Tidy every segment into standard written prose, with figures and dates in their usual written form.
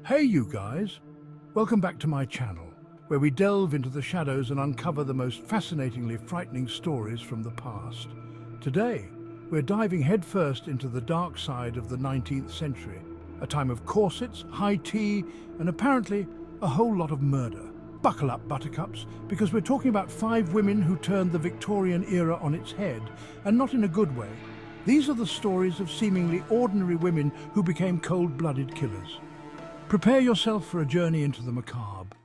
Hey you guys! Welcome back to my channel, where we delve into the shadows and uncover the most fascinatingly frightening stories from the past. Today, we're diving headfirst into the dark side of the 19th century, a time of corsets, high tea, and apparently a whole lot of murder. Buckle up, buttercups, because we're talking about 5 women who turned the Victorian era on its head, and not in a good way. These are the stories of seemingly ordinary women who became cold-blooded killers. Prepare yourself for a journey into the macabre.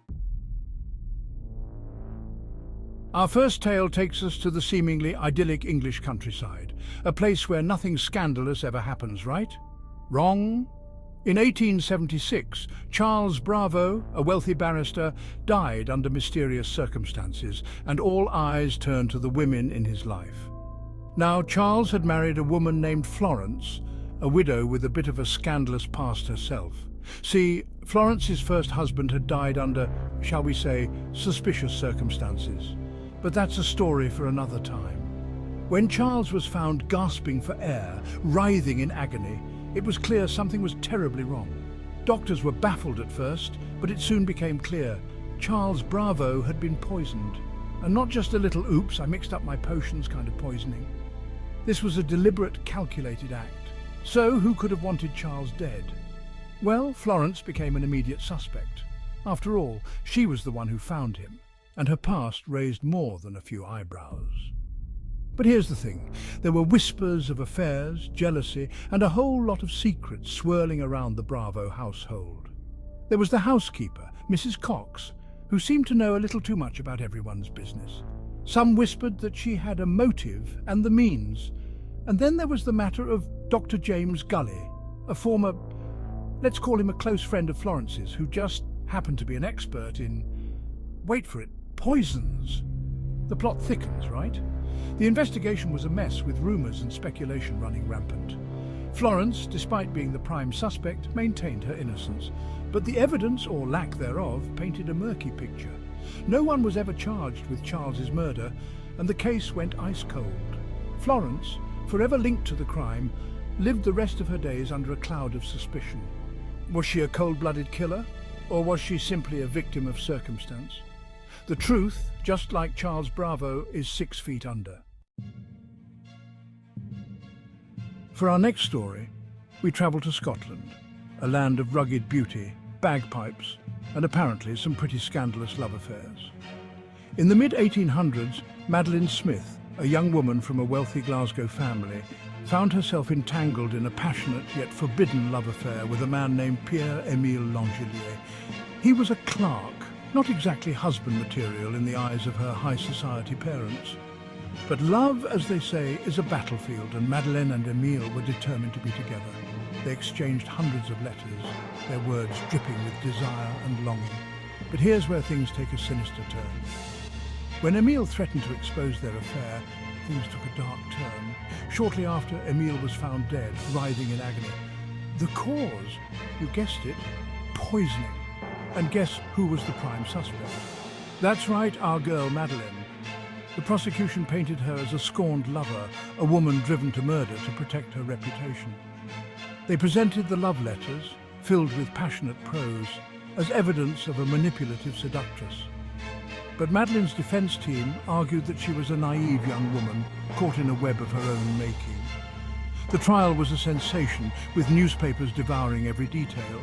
Our first tale takes us to the seemingly idyllic English countryside, a place where nothing scandalous ever happens, right? Wrong. In 1876, Charles Bravo, a wealthy barrister, died under mysterious circumstances, and all eyes turned to the women in his life. Now, Charles had married a woman named Florence, a widow with a bit of a scandalous past herself. See, Florence's first husband had died under, shall we say, suspicious circumstances. But that's a story for another time. When Charles was found gasping for air, writhing in agony, it was clear something was terribly wrong. Doctors were baffled at first, but it soon became clear. Charles Bravo had been poisoned. And not just a little oops, I mixed up my potions kind of poisoning. This was a deliberate, calculated act. So who could have wanted Charles dead? Well, Florence became an immediate suspect. After all, she was the one who found him, and her past raised more than a few eyebrows. But here's the thing. There were whispers of affairs, jealousy, and a whole lot of secrets swirling around the Bravo household. There was the housekeeper, Mrs. Cox, who seemed to know a little too much about everyone's business. Some whispered that she had a motive and the means. And then there was the matter of Dr. James Gully, a former, let's call him a close friend of Florence's, who just happened to be an expert in, wait for it, poisons. The plot thickens, right? The investigation was a mess, with rumours and speculation running rampant. Florence, despite being the prime suspect, maintained her innocence, but the evidence, or lack thereof, painted a murky picture. No one was ever charged with Charles's murder, and the case went ice cold. Florence, forever linked to the crime, lived the rest of her days under a cloud of suspicion. Was she a cold-blooded killer, or was she simply a victim of circumstance? The truth, just like Charles Bravo, is 6 feet under. For our next story, we travel to Scotland, a land of rugged beauty, bagpipes, and apparently some pretty scandalous love affairs. In the mid-1800s, Madeline Smith, a young woman from a wealthy Glasgow family, found herself entangled in a passionate yet forbidden love affair with a man named Pierre-Émile Langelier. He was a clerk, not exactly husband material in the eyes of her high society parents. But love, as they say, is a battlefield, and Madeleine and Émile were determined to be together. They exchanged hundreds of letters, their words dripping with desire and longing. But here's where things take a sinister turn. When Émile threatened to expose their affair, things took a dark turn. Shortly after, Émile was found dead, writhing in agony. The cause, you guessed it, poisoning. And guess who was the prime suspect? That's right, our girl Madeleine. The prosecution painted her as a scorned lover, a woman driven to murder to protect her reputation. They presented the love letters, filled with passionate prose, as evidence of a manipulative seductress. But Madeleine's defense team argued that she was a naive young woman caught in a web of her own making. The trial was a sensation, with newspapers devouring every detail.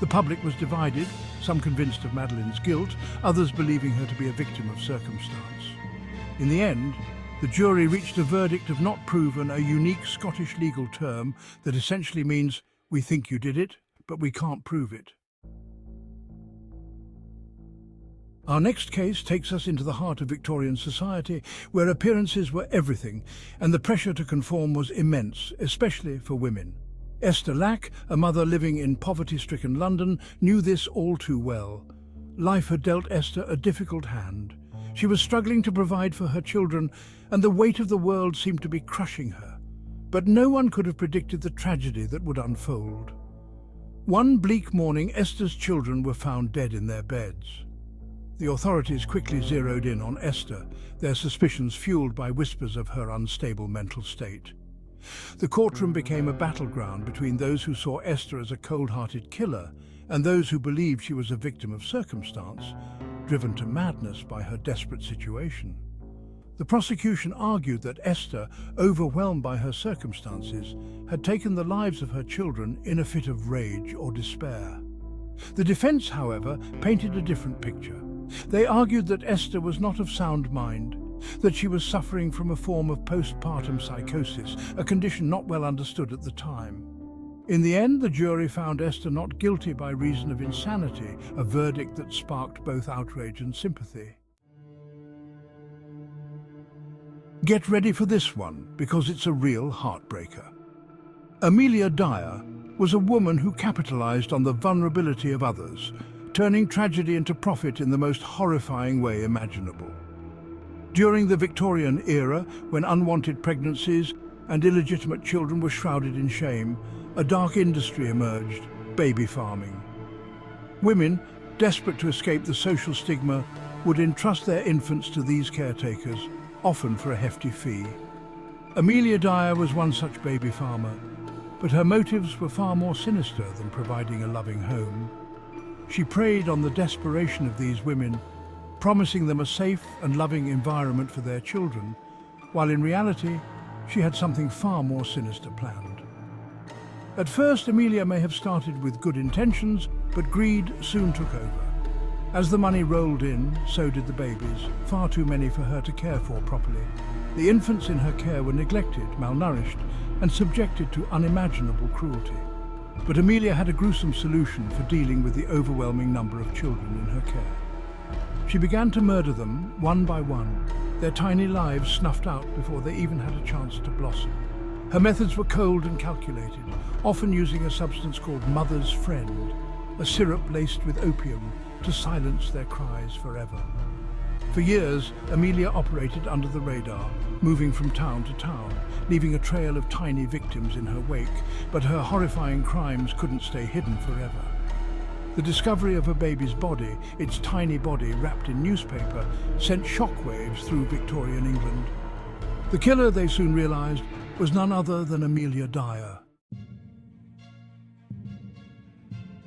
The public was divided, some convinced of Madeleine's guilt, others believing her to be a victim of circumstance. In the end, the jury reached a verdict of not proven, a unique Scottish legal term that essentially means, we think you did it, but we can't prove it. Our next case takes us into the heart of Victorian society, where appearances were everything, and the pressure to conform was immense, especially for women. Esther Lack, a mother living in poverty-stricken London, knew this all too well. Life had dealt Esther a difficult hand. She was struggling to provide for her children, and the weight of the world seemed to be crushing her. But no one could have predicted the tragedy that would unfold. One bleak morning, Esther's children were found dead in their beds. The authorities quickly zeroed in on Esther, their suspicions fueled by whispers of her unstable mental state. The courtroom became a battleground between those who saw Esther as a cold-hearted killer and those who believed she was a victim of circumstance, driven to madness by her desperate situation. The prosecution argued that Esther, overwhelmed by her circumstances, had taken the lives of her children in a fit of rage or despair. The defense, however, painted a different picture. They argued that Esther was not of sound mind, that she was suffering from a form of postpartum psychosis, a condition not well understood at the time. In the end, the jury found Esther not guilty by reason of insanity, a verdict that sparked both outrage and sympathy. Get ready for this one, because it's a real heartbreaker. Amelia Dyer was a woman who capitalized on the vulnerability of others, turning tragedy into profit in the most horrifying way imaginable. During the Victorian era, when unwanted pregnancies and illegitimate children were shrouded in shame, a dark industry emerged: baby farming. Women, desperate to escape the social stigma, would entrust their infants to these caretakers, often for a hefty fee. Amelia Dyer was one such baby farmer, but her motives were far more sinister than providing a loving home. She preyed on the desperation of these women, promising them a safe and loving environment for their children, while in reality, she had something far more sinister planned. At first, Amelia may have started with good intentions, but greed soon took over. As the money rolled in, so did the babies, far too many for her to care for properly. The infants in her care were neglected, malnourished, and subjected to unimaginable cruelty. But Amelia had a gruesome solution for dealing with the overwhelming number of children in her care. She began to murder them one by one, their tiny lives snuffed out before they even had a chance to blossom. Her methods were cold and calculated, often using a substance called mother's friend, a syrup laced with opium to silence their cries forever. For years, Amelia operated under the radar, moving from town to town, leaving a trail of tiny victims in her wake, but her horrifying crimes couldn't stay hidden forever. The discovery of a baby's body, its tiny body wrapped in newspaper, sent shockwaves through Victorian England. The killer, they soon realized, was none other than Amelia Dyer.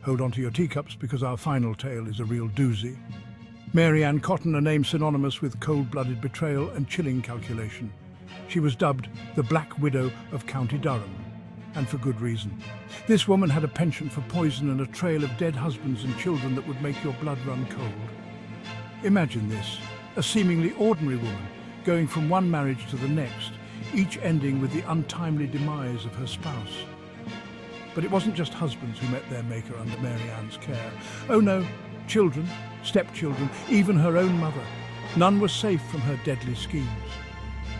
Hold on to your teacups, because our final tale is a real doozy. Mary Ann Cotton, a name synonymous with cold-blooded betrayal and chilling calculation. She was dubbed the Black Widow of County Durham, and for good reason. This woman had a penchant for poison and a trail of dead husbands and children that would make your blood run cold. Imagine this, a seemingly ordinary woman going from one marriage to the next, each ending with the untimely demise of her spouse. But it wasn't just husbands who met their maker under Mary Ann's care. Oh no, children, stepchildren, even her own mother. None was safe from her deadly schemes.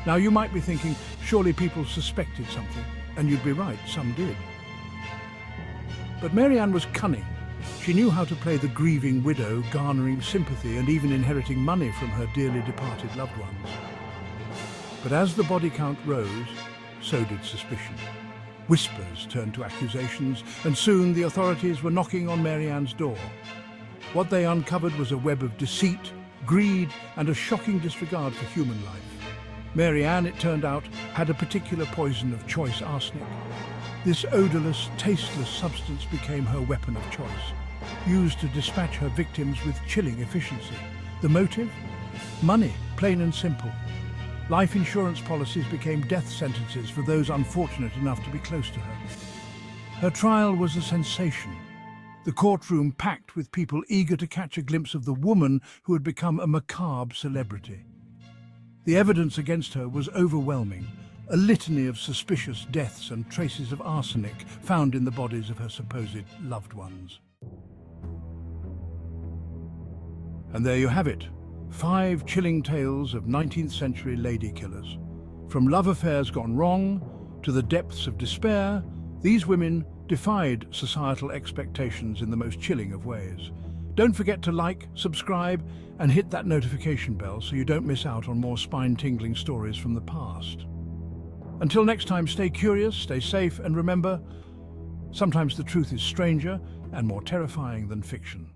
Now you might be thinking, surely people suspected something, and you'd be right, some did. But Mary Ann was cunning. She knew how to play the grieving widow, garnering sympathy and even inheriting money from her dearly departed loved ones. But as the body count rose, so did suspicion. Whispers turned to accusations, and soon the authorities were knocking on Mary Ann's door. What they uncovered was a web of deceit, greed, and a shocking disregard for human life. Mary Ann, it turned out, had a particular poison of choice: arsenic. This odorless, tasteless substance became her weapon of choice, used to dispatch her victims with chilling efficiency. The motive? Money, plain and simple. Life insurance policies became death sentences for those unfortunate enough to be close to her. Her trial was a sensation. The courtroom packed with people eager to catch a glimpse of the woman who had become a macabre celebrity. The evidence against her was overwhelming, a litany of suspicious deaths and traces of arsenic found in the bodies of her supposed loved ones. And there you have it, 5 chilling tales of 19th century lady killers. From love affairs gone wrong to the depths of despair, these women defied societal expectations in the most chilling of ways. Don't forget to like, subscribe, and hit that notification bell so you don't miss out on more spine-tingling stories from the past. Until next time, stay curious, stay safe, and remember, sometimes the truth is stranger and more terrifying than fiction.